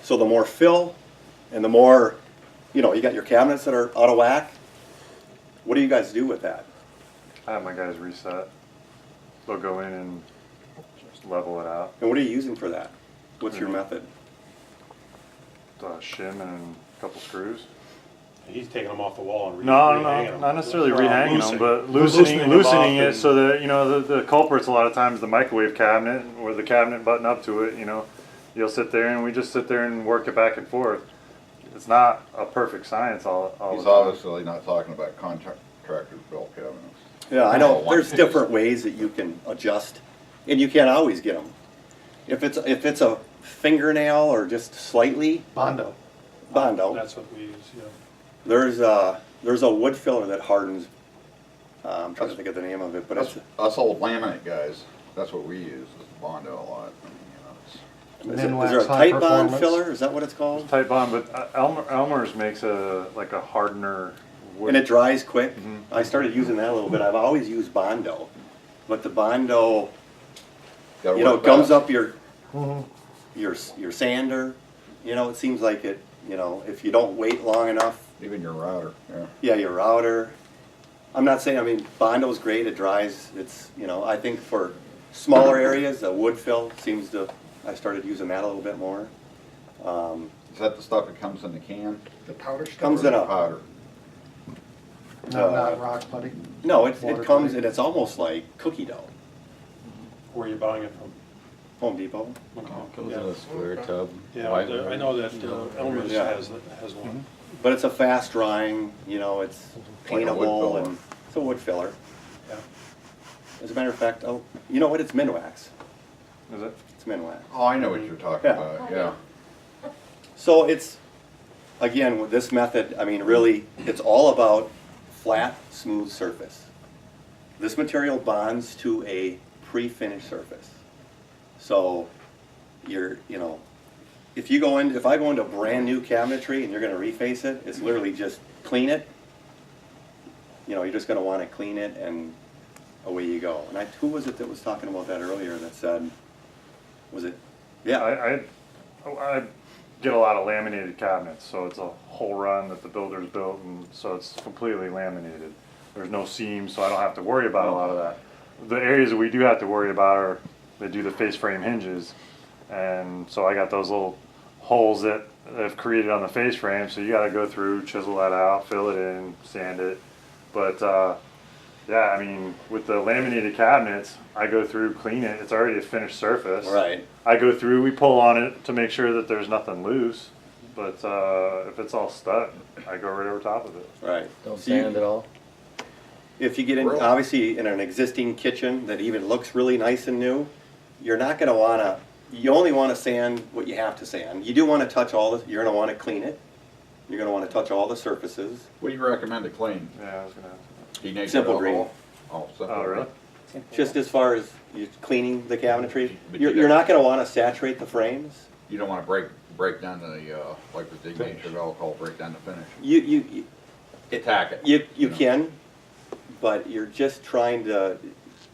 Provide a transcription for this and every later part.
So the more fill and the more, you know, you got your cabinets that are out of whack. What do you guys do with that? I have my guys reset. They'll go in and just level it out. And what are you using for that? What's your method? Shim and a couple screws. He's taking them off the wall and No, rehanging them. not necessarily Well, rehanging loosening. them, but Loosening them loosening up it so that, you know, the culprit's a lot of times the microwave cabinet or the cabinet button up to it, you know. You'll sit there and we just sit there and work it back and forth. It's not a perfect science all He's the time. obviously not talking about contractors built cabinets. Yeah, I know Oh, there's one different ways that you can adjust, and you can't always get them. If it's a fingernail or just slightly, Bondo. Bondo. That's what we use, yeah. There's a wood filler that hardens. I'm trying to think of the name of it, but Us, it's us old laminate guys, that's what we use, is Bondo a lot. I mean, you know, is there Minwax a high tight bond performance. filler? Is that what it's called? Tight bond, but Elmer's makes a hardener wood. And it dries quick. Mhm. I started using that a little bit. I've always used Bondo, but the Bondo, gotta you know, work gums fast. up Mm-hmm. your sander. You know, it seems like it. You know, if you don't wait long enough. Even your router, yeah. Yeah, your router. I'm not saying, I mean, Bondo's great, it dries, it's, you know, I think for smaller areas, a wood fill seems to, I started using that a little bit more. Is that the stuff that comes in the can? The powder stuff? Comes Or in the a, powder? No, not rock putty. no, it Water comes, putty. and it's almost like cookie dough. Where are you buying it from? Home Depot. Okay. Comes Yeah. in a square tub. Yeah, white I know that Elmer's Yeah. has one. But it's a fast drying, you know, it's Like a wood paintable, filler. and it's a wood filler. Yeah. As a matter of fact, oh, you know what, it's Minwax. Is it? It's Minwax. Oh, I know what you're talking Yeah. about, yeah. So it's, again, with this method, I mean, really, it's all about flat, smooth surface. This material bonds to a pre-finished surface. So you know, if I go into brand new cabinetry and you're gonna reface it, it's literally just clean it. You know, you're just gonna wanna clean it and away you go. And who was it that was talking about that earlier that said, was it, yeah, I get a lot of laminated cabinets, so it's a whole run that the builders built, and so it's completely laminated. There's no seams, so I don't have to worry about a lot of that. The areas that we do have to worry about are, they do the face frame hinges, and so I got those little holes that I've created on the face frame, so you gotta go through, chisel that out, fill it in, sand it. But yeah, I mean, with the laminated cabinets, I go through, clean it, it's already a finished surface. right. I go through, we pull on it to make sure that there's nothing loose, but if it's all stuck, I go right over top of it. Right. Don't So you- sand at all. If you get in, Really? obviously, in an existing kitchen that even looks really nice and new, you're not gonna wanna, you only wanna sand what you have to sand. You do wanna touch you're gonna wanna clean it. You're gonna wanna touch all the surfaces. What do you recommend to clean? Yeah, I was gonna ask Denatured Simple green. alcohol? Oh, simple. Oh, really? Just as far as you cleaning the cabinetry, But you you're got- not gonna wanna saturate the frames. You don't wanna break down the, like the denatured alcohol, break down the finish. You Attack it. You can, but you're just trying to,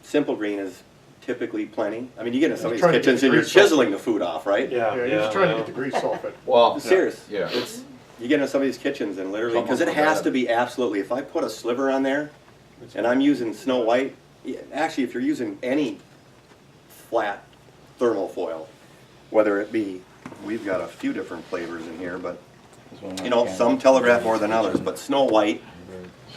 simple green is typically plenty. I mean, you get into some of these trying to get kitchens and you're grease off. chiseling the food off, right? Yeah, Yeah, you're just trying to get the grease off it. Well, Serious. Yeah. It's, you get into some of these kitchens and literally, because it Someone has forgot. to be absolutely, if I put a sliver on there and I'm using Snow White, actually, if you're using any flat thermal foil, whether it be, we've got a few different flavors in here, but, you know, some telegraph more than others, but Snow White,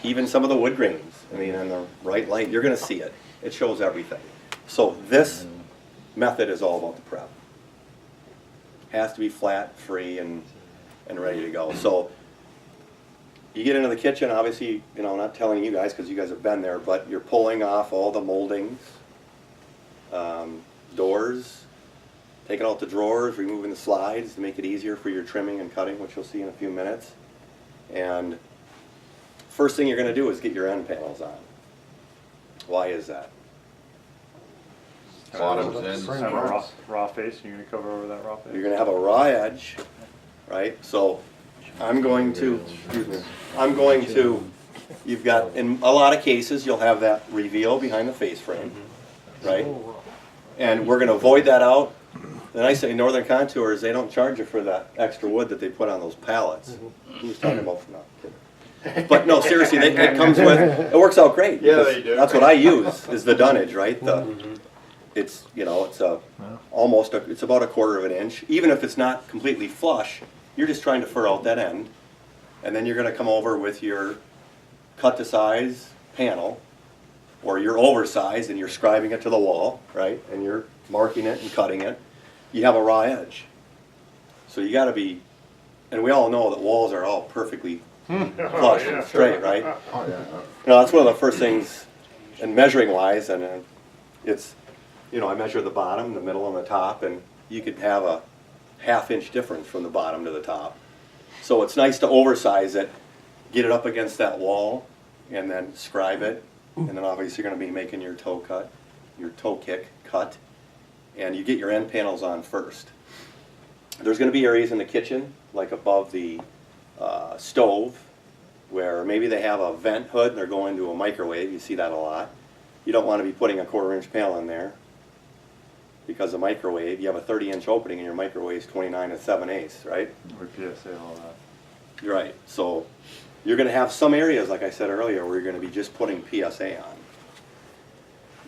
even some of the wood grains, I mean, in the right light, you're gonna see it. It shows everything. So this method is all about the prep. Has to be flat, free, and ready to go. So you get into the kitchen, obviously, you know, not telling you guys because you guys have been there, but you're pulling off all the moldings, doors, taking out the drawers, removing the slides to make it easier for your trimming and cutting, which you'll see in a few minutes. And first thing you're going to do is get your end panels on. Why is that? bottoms it. in. Have a raw face, you're gonna cover over that raw face? You're going to have a raw edge, right? So I'm going to, you've got, in a lot of cases, you'll have that reveal behind the face frame, right? And we're going to void that out And I say Northern Contours, they don't charge you for that extra wood that they put on those pallets. He was talking about, no, kidding. But no, seriously, it comes with, it works out great. Yeah, because they do. That's what I use, is the dunnage, right? It's, you know, it's it's about a quarter of an inch. Even if it's not completely flush, you're just trying to fur out that end. And then you're gonna come over with your cut to size panel, or you're oversized and you're scribing it to the wall, right? And you're marking it and cutting it. You have a raw edge. So you gotta be, and we all know that walls are all perfectly flush and straight, right? Oh, yeah. You know, that's one of the first things, and measuring wise, and it's, you know, I measure the bottom, the middle, and the top, and you could have a half-inch difference from the bottom to the top. So it's nice to oversize it, get it up against that wall, and then scribe it, and then obviously you're gonna be making your toe kick cut, and you get your end panels on first. There's gonna be areas in the kitchen, like above the stove, where maybe they have a vent hood and they're going to a microwave. You see that a lot. You don't want to be putting a 1/4 inch panel in there, because the microwave, you have a 30-inch opening and your microwave's 29 7/8, right? Or PSA, all that. You're right. So you're going to have some areas, like I said earlier, where you're going to be just putting PSA on.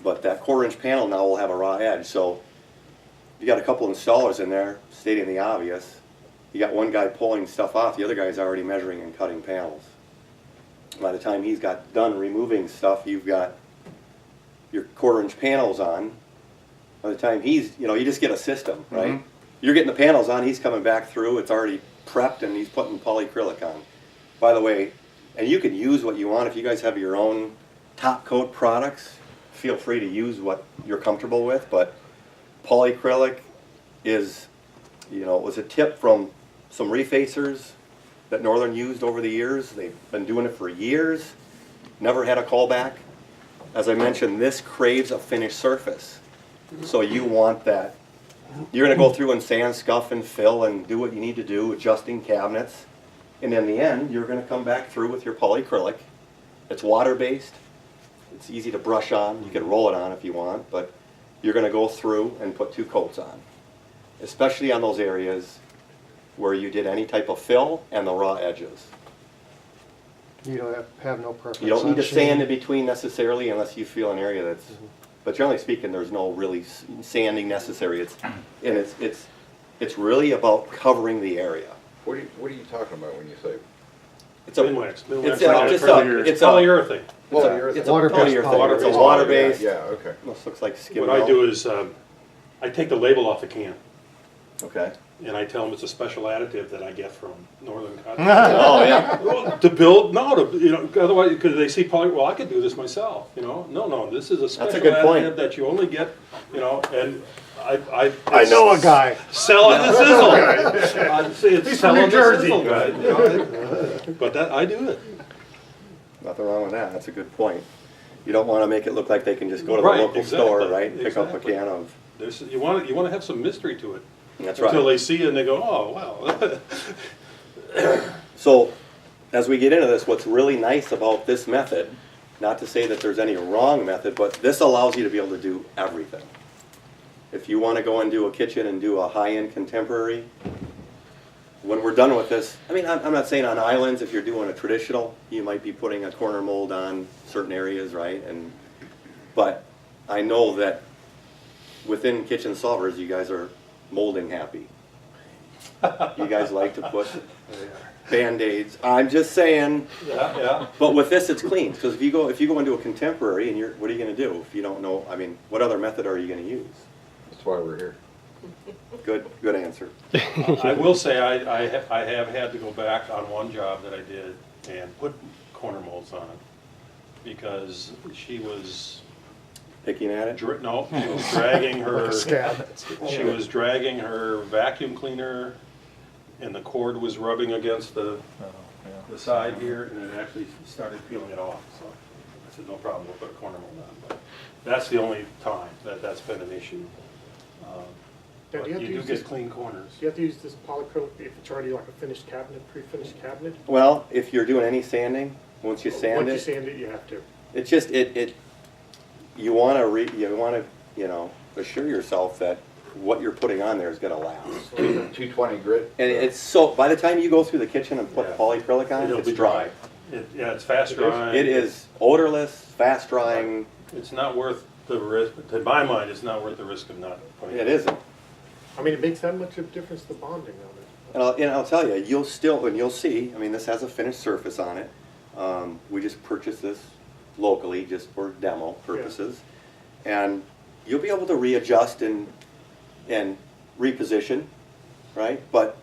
But that 1/4 inch panel now will have a raw edge. So you got a couple installers in there stating the obvious. You got one guy pulling stuff off, the other guy's already measuring and cutting panels. By the time he's got done removing stuff, you've got your 1/4 inch panels on. By the time he's, you know, you just get a system, right? You're getting the panels on, he's coming back through, it's already prepped, and he's putting polyacrylic on. By the way, and you can use what you want. If you guys have your own top coat products, feel free to use what you're comfortable with, but polyacrylic is, you know, it was a tip from some refacers that Northern used over the years. They've been doing it for years, never had a callback. As I mentioned, this craves a finished surface. So you want that. You're gonna go through and sand, scuff, and fill and do what you need to do, adjusting cabinets. And in the end, you're gonna come back through with your polyacrylic. It's water-based. It's easy to brush on. You can roll it on if you want, but you're gonna go through and put 2 coats on. Especially on those areas where you did any type of fill and the raw edges. You don't have no preference. You don't need on to sand in shade? between necessarily unless you feel an area that's, but generally speaking, there's no really sanding necessary. It's really about covering the area. What are you talking about when you say? It's a, Minwax. it's Minwax. just a, it's a, Polyurethane. it's a Water-based polyurethane. polyurethane. It's a water-based. Yeah, okay. Almost looks like skim What I milk. do is, I take the label off the can, Okay. and I tell them it's a special additive that I get from Northern Cotton. Oh, yeah. Well, to build, no, to, you know, otherwise, because they see poly, well, I could do this myself, you know? No, this is a special good point. additive that you only get, you know, and I know a guy. Selling the sizzle. I see it's He's from selling New the Jersey. sizzle, guy, you know? But that, I do it. Nothing wrong with that. That's a good point. You don't want to make it look like they can just go to the Right, local store, exactly, right? Pick up a exactly. can of. There's, you want to have some mystery to it. That's Until right. they see it and they go, oh, wow. So, as we get into this, what's really nice about this method, not to say that there's any wrong method, but this allows you to be able to do everything. If you want to go and do a kitchen and do a high-end contemporary, when we're done with this, I mean, I'm not saying on islands, if you're doing a traditional, you might be putting a corner mold on certain areas, right? But I know that within Kitchen Solvers, you guys are molding happy. You guys like to put Band-Aids. I'm just saying. Yeah. But with this, it's clean, because if you go into a contemporary and what are you going to do if you don't know? I mean, what other method are you going to use? That's why we're here. Good answer. I will say I have had to go back on one job that I did and put corner molds on it because she was Picking at it. she was dragging her Scab. she was dragging her vacuum cleaner and the cord was rubbing against the side here and it actually started peeling it off. So I said no problem, we'll put a corner mold on. But that's the only time that's been an issue. Now, But do you have to you do use get this- clean corners. Do you have to use this polyacrylic if it's already like a finished cabinet, pre-finished cabinet? Well, if you're doing any sanding, once you sand Once you it, sand it, you have to. it's just you want to you know assure yourself that what you're putting on there is gonna last. 220 grit. And it's so, by the time you go through the kitchen and put Yeah. polyacrylic on, It'll it's be dry. Yeah, it's fast drying. It is odorless, fast drying. It's not worth the risk, to my mind, it's not worth the risk of not putting It isn't. I mean, it makes that much of a difference, the bonding of it. And I'll tell you, you'll still, and you'll see, I mean, this has a finished surface on it. We just purchased this locally, just for demo purposes. And you'll be able to readjust and reposition, right? But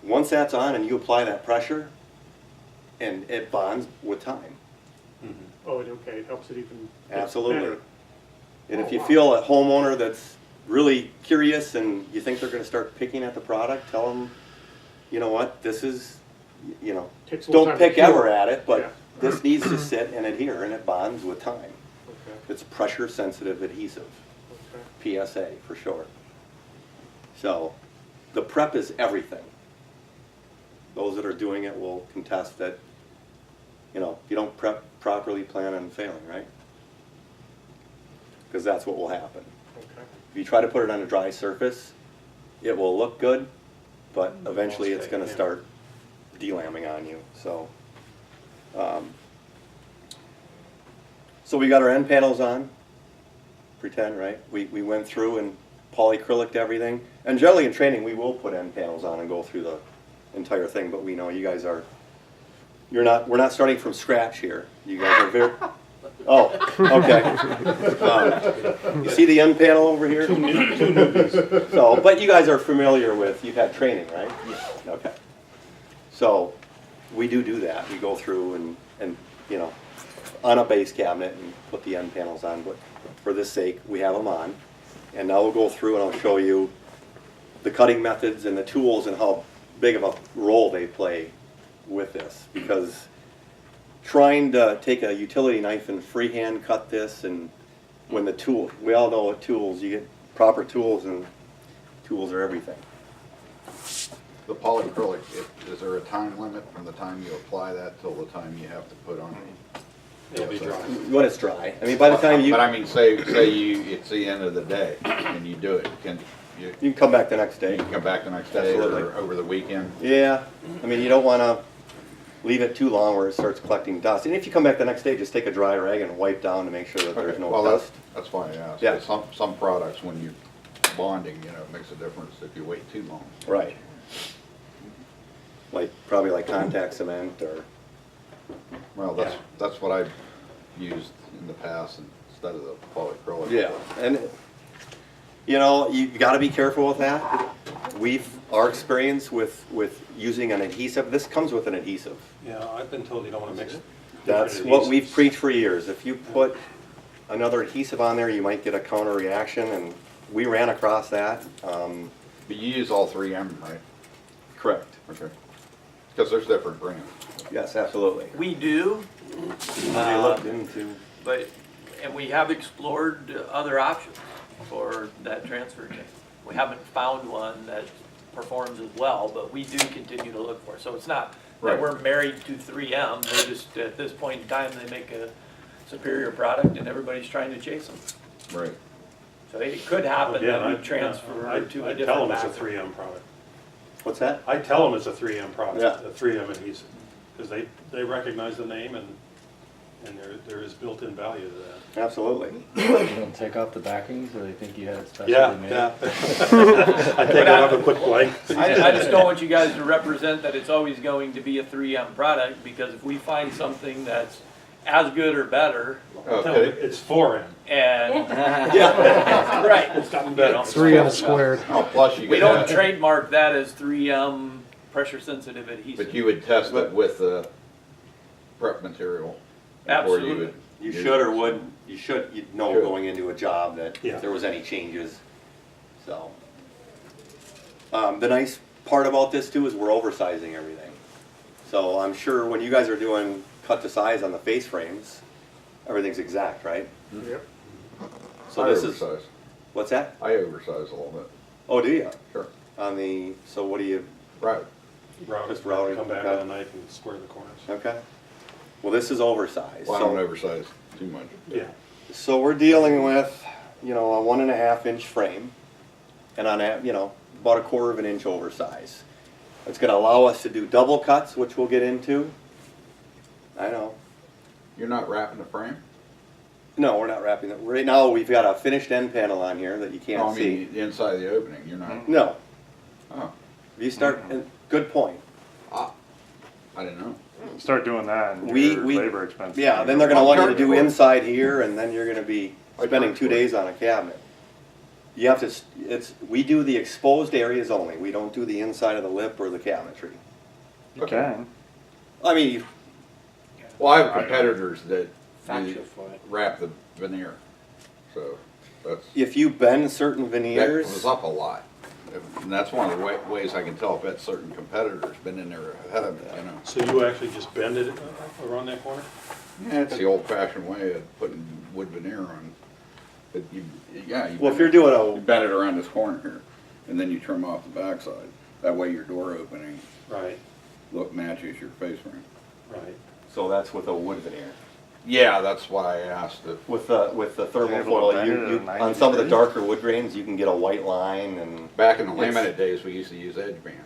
once that's on and you apply that pressure, and it bonds with time. Oh, okay, it helps it even. Absolutely. better. And if Oh, you wow. feel a homeowner that's really curious and you think they're gonna start picking at the product, tell them, you know what, this is, you know, Takes a little don't time to pick ever cure. at it, Yeah. but this needs to sit and adhere, and it bonds with time. Okay, It's pressure-sensitive adhesive, okay. PSA for short. So, the prep is everything. Those that are doing it will contest that, you know, if you don't prep properly, plan on failing, right? Because that's what will happen. Okay. If you try to put it on a dry surface, it will look good, but eventually it's gonna Yeah. start delambing on you, so. So we got our end panels on, pretend, right? We went through and polyacryliced everything. And generally in training, we will put end panels on and go through the entire thing, but we know you guys are, we're not starting from scratch here. You guys are very, oh, okay. You see the end panel over here? So, but you guys are familiar with, you've had training, right? Okay. So, we do that. We go through and, you know, on a base cabinet and put the end panels on, but for this sake, we have them on. And now we'll go through and I'll show you the cutting methods and the tools and how big of a role they play with this. Because trying to take a utility knife and freehand cut this, and when the tool, we all know what tools, you get proper tools, and tools are everything. The polyacrylic, is there a time limit from the time you apply that till the time you have to put on? It'll be dry. When it's dry, I mean, by the time you, But I mean, say you, it's the end of the day and you do it, you you can come back the next day. can come back the next day Absolutely. or over the weekend? Yeah, I mean, you don't wanna leave it too long where it starts collecting dust. And if you come back the next day, just take a dry rag and wipe down to make sure that there's Okay, no well, dust. that's why I asked. Yeah. Some products, when you bonding, you know, it makes a difference if you wait too long. Right. Probably like contact cement or, Well, Yeah. that's what I've used in the past instead of the polyacrylic. yeah. And, you know, you gotta be careful with that. Our experience with using an adhesive, this comes with an adhesive. Yeah, I've been told you don't wanna mix. That's different what we've adhesives. preached for years. If you put another adhesive on there, you might get a counter reaction, and we ran across that. But you use all 3M, right? Correct. Okay. Because there's different brands. Yes, absolutely. We do, They looked into, but, and we have explored other options for that transfer case. We haven't found one that performs as well, but we do continue to look for it. So it's not Right. that we're married to 3M, they're just, at this point in time, they make a superior product and everybody's trying to chase them. Right. So it could happen Yeah, that we I transfer to a tell different them it's a backer. 3M product. what's that? I tell them it's a 3M product, Yeah. a 3M adhesive, because they recognize the name and there is built-in value to that. Absolutely. You don't take off the backing, so they think you had it specially Yeah, made? yeah. I take that off a quick blank. I just don't want you guys to represent that it's always going to be a 3M product, because if we find something that's as good or better, No, Okay. it's 4M. and, Yeah. right. It's gotten you better. know, 3M squared. Oh, plus you We get don't that, trademark that as 3M pressure-sensitive adhesive. but you would test it with the prep material. before you would You use should it. or wouldn't, you'd know Should. going into a job that Yeah. if there was any changes, so. The nice part about this too is we're oversizing everything. So I'm sure when you guys are doing cut to size on the face frames, everything's exact, right? Yep. So I this is, oversize. what's that? I oversize a little bit. Oh, do you? Sure. On the, so what do you, Right. Just routing, Come back okay. with a knife and square the corners. okay. Well, this is oversized. Well, I so- don't oversize too much. Yeah. So we're dealing with, you know, a 1.5 inch frame. and on a, you know, about a quarter of an inch oversize. It's gonna allow us to do double cuts, which we'll get into. I know. You're not wrapping the frame? No, we're not wrapping it. Right now, we've got a finished end panel on here that you No, can't I see. mean, the inside of the opening, you're not, No, oh, if you start, good point. I didn't know. Start doing that and We- your we- labor expenses. Yeah, then they're gonna want you to do Charge for it. inside here, and then you're gonna be I spending charge 2 for it. days on a cabinet. You have to, we do the exposed areas only, we don't do the inside of the lip or the cabinetry. You can. I mean, Well, I have competitors that Factory do for it. wrap the veneer, so that's, if you bend certain that veneers, goes up a lot. And that's one of the ways I can tell if that's certain competitors been in there ahead of me, you know. So you actually just bend it around that corner? Yeah, it's the old fashioned way of putting wood veneer on. But you, yeah, you. well, if you're doing You a, bend it around this corner here, and then you trim off the backside. That way your door opening Right, matches your face frame. right. so that's with a wood veneer. Yeah, that's why I asked if, With the Able to thermofoil, bend it you, at 90 on some of the degrees? darker wood grains, you can get a white line and, back in the It's- laminate days, we used to use edge band,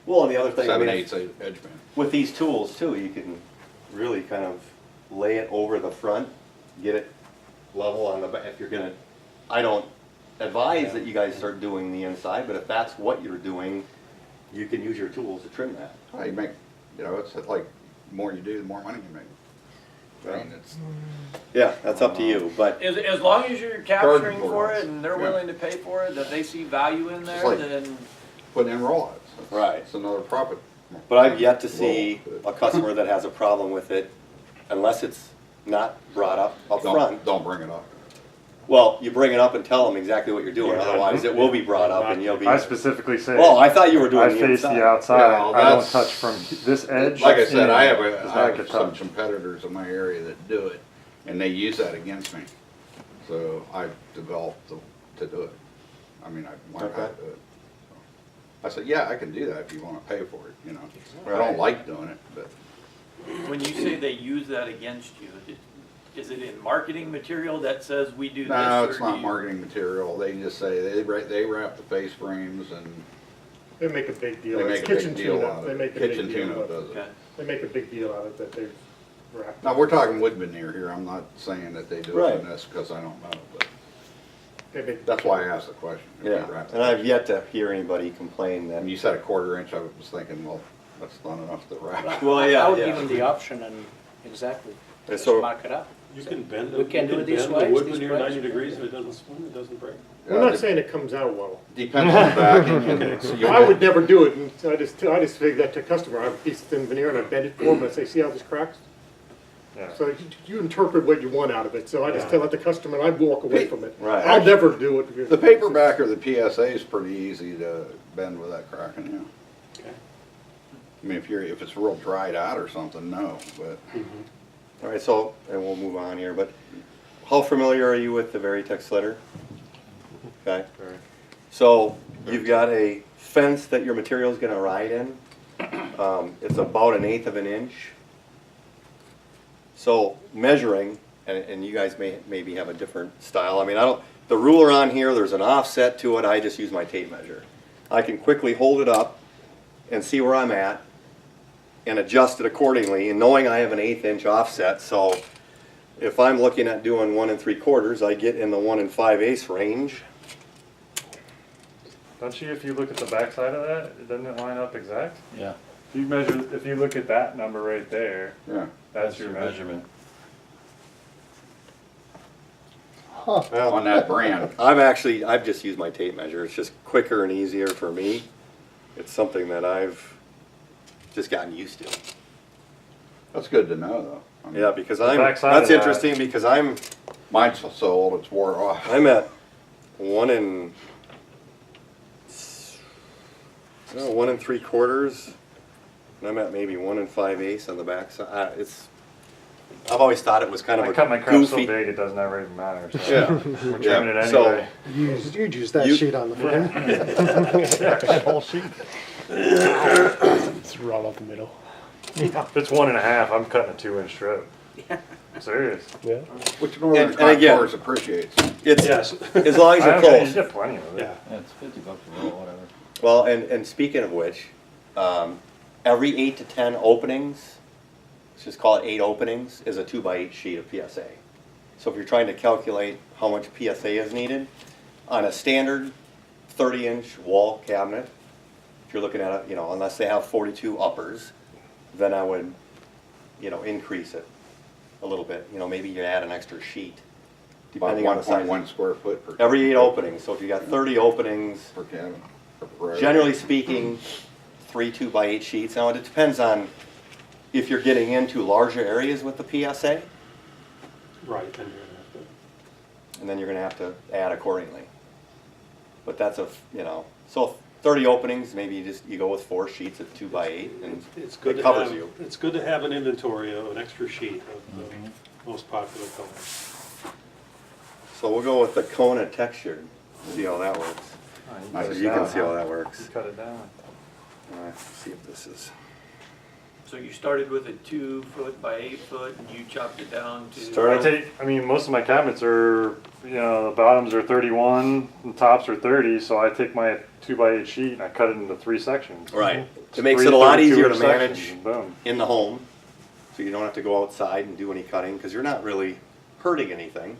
well, and the other thing, I 7/8 mean, edge band. with these tools too, you can really kind of lay it over the front, get it level on the back, if you're gonna, I don't advise that you guys start doing the inside, but if that's what you're doing, you can use your tools to trim that. Well, you make, you know, it's like, the more you do, the more money you make. I mean, it's, Yeah, that's up to you, but, As long as you're capturing Cardboard for ones. it and they're Yeah. willing to pay for it, that they see value in there, like- then putting in rollouts. Right. It's another profit. but I've yet to see Roll. a customer that has a problem with it unless it's not brought up front. Don't bring it up. Well, you bring it up and tell them exactly what you're doing, Yeah. otherwise it will be brought up and you'll be, I specifically say. well, I thought you were doing I the face inside. the outside. Yeah, well, I don't that's- touch from this edge. Like I said, I have, does I not have get some touched. competitors in my area that do it, and they use that against me. So I developed to do it. I mean, I learned how to Okay. do it. I said, yeah, I can do that if you wanna pay for it, you know. I Right. don't like doing it, but when you say they use that against you, is it in marketing material that says we do this? no, or it's do not you- marketing material. They just say, they wrap the face frames and They make a big deal. they It's make a big kitchen deal tune-up. out They of make it. a big Kitchen deal tune-up of- does it. Okay. They make a big deal out of it that they've wrapped. Now, we're talking wood veneer here. I'm not saying that they do it Right. in this because I don't know, but They make- that's why I asked the question. if they Yeah, wrap the and I've face. yet to hear anybody complain that, When you said a quarter inch, I was thinking, well, that's not enough to wrap. well, yeah, I would give yeah. them the option and exactly, And just so- mark it up. You can bend We can do it this way, the wood this veneer way. 90 degrees and it doesn't split, it doesn't break. I'm not saying it comes out well. Depends on the backing. and so you- I would never do it, and I just figure that to a customer, I have a piece of thin veneer and I bend it for them, and I say, see how this cracks? Yeah. So you interpret what you want out of it, so I just tell it to the customer and I walk away from it. Right. I'll never do it. because- The paperback or the PSA is pretty easy to bend without cracking, yeah. Okay. I mean, if it's real dried out or something, no, but All right, so, and we'll move on here, but how familiar are you with the Veritex slitter? Okay, Very. so you've got a fence that your material is gonna ride in. It's about 1/8 of an inch. So measuring, and you guys maybe have a different style, I mean, the ruler on here, there's an offset to it, I just use my tape measure. I can quickly hold it up and see where I'm at and adjust it accordingly, and knowing I have an 1/8 inch offset, so if I'm looking at doing 1 3/4, I get in the 1 5/8 range. Don't you, if you look at the backside of that, doesn't it line up exact? Yeah. If you measure, if you look at that number right there, yeah. that's your measurement. On that brand. I've just used my tape measure, it's just quicker and easier for me. It's something that I've just gotten used to. That's good to know, though. I mean, Yeah, because backside of that's that- interesting because I'm Mine's so old, it's wore off. at 1 3/4, and I'm at maybe 1 5/8 on the backside. I've always thought it was kind of I a cut my crap so goofy. big it doesn't ever even matter. So Yeah, we're trimming it so- anyway. You'd use that You- sheet on the frame. That whole sheet. It's right up the middle. If it's 1.5, I'm cutting a 2-inch strip. I'm serious. Yeah. Which northern And again- contours appreciates. It's, Yes. as long as you're You close. get plenty of it. Yeah. Yeah, it's 50 bucks a roll, whatever. Well, and speaking of which, every 8 to 10 openings, let's just call it 8 openings, is a 2x8 sheet of PSA. So if you're trying to calculate how much PSA is needed, on a standard 30-inch wall cabinet, if you're looking at it, unless they have 42 uppers, then I would, increase it a little bit. Maybe you add an extra sheet, About depending on the size. 1.1 square foot per. Every 8 openings, so if you got 30 openings, Per cabin. per area. generally speaking, 3 2x8 sheets. Now, it depends on if you're getting into larger areas with the PSA, Right, then you're gonna have to. and then you're gonna have to add accordingly. But that's so 30 openings, maybe you go with 4 sheets of 2x8, and It's good it to covers have, you. it's good to have an inventory of an extra sheet of the most popular colors. So we'll go with the Kona textured, see how that works. Oh, So you can see how that works. You cut it down. Let's see if this is. So you started with a 2 foot by 8 foot and you chopped it down to? Most of my cabinets are, the bottoms are 31, the tops are 30, so I take my 2x8 sheet and I cut it into 3 sections. Right. It's It makes three it a lot 32 easier to sections, manage and boom. in the home, so you don't have to go outside and do any cutting, because you're not really hurting anything.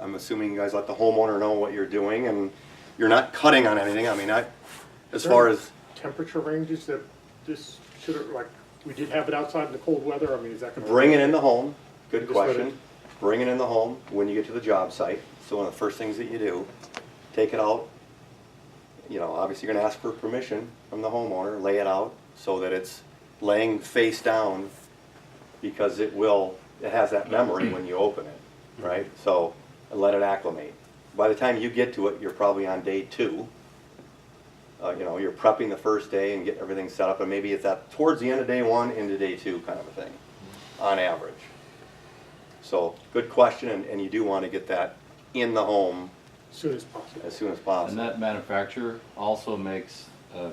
I'm assuming you guys let the homeowner know what you're doing, and you're not cutting on anything. I mean, as far as, Temperature ranges that this should, like, we did have it outside in the cold weather, I mean, is that gonna? bring it in the home, good Just let question. Bring it in the home when you get to the job site. So one of the first things that you do, take it out. Obviously you're gonna ask for permission from the homeowner, lay it out so that it's laying face down, because it has that memory when you open it, right? So, let it acclimate. By the time you get to it, you're probably on day 2. You're prepping the first day and getting everything set up, and maybe it's towards the end of day 1 into day 2 kind of a thing, on average. So, good question, and you do want to get that in the home As soon as possible. as soon as And possible. that manufacturer also makes a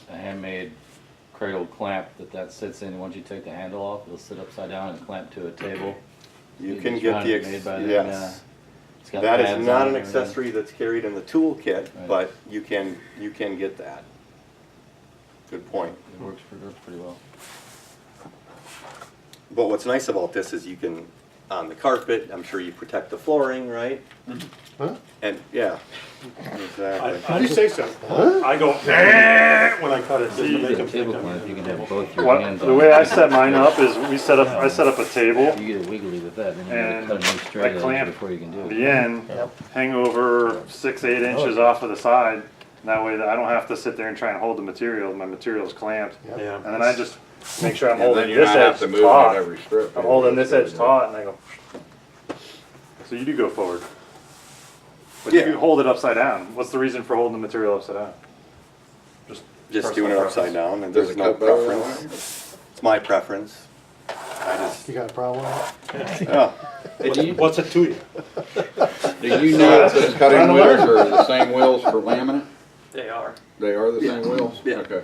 handmade cradle clamp that sits in. Once you take the handle off, it'll sit upside down and clamp to a table. You It's can get the, made by them, yes. It's got That pads is not on an it and everything. accessory that's carried in the toolkit, Right. but you can get that. Good point. It works pretty well. But what's nice about this is you can, on the carpet, I'm sure you protect the flooring, right? Huh? And, yeah, exactly. How do you say so? I go, "Eh," when I cut it, just to make With them a think table I'm clamp, you can have table. both your What, hands on the it. way I set mine up is I set up a table, You get it wiggly with that, then you and gotta cut a new straight I edge clamp before you can do the it. end, hang over 6-8 inches off of the side. And that way that I don't have to sit there and try and hold the material. My material's clamped. Yeah. And then I just make sure I'm And holding then you're this not have edge to move taut. it every strip. I'm holding this edge taut and I go. So you do go forward. But Yeah. you hold it upside down. What's the reason for holding the material upside down? Just doing it personal upside down, and Does there's it no cut better? preference. It's my preference. I just, You got a problem with it? yeah. What's it to you? Do you know if those cutting wheels are the same wheels for laminate? They are. They are the same wheels? Yeah. Okay.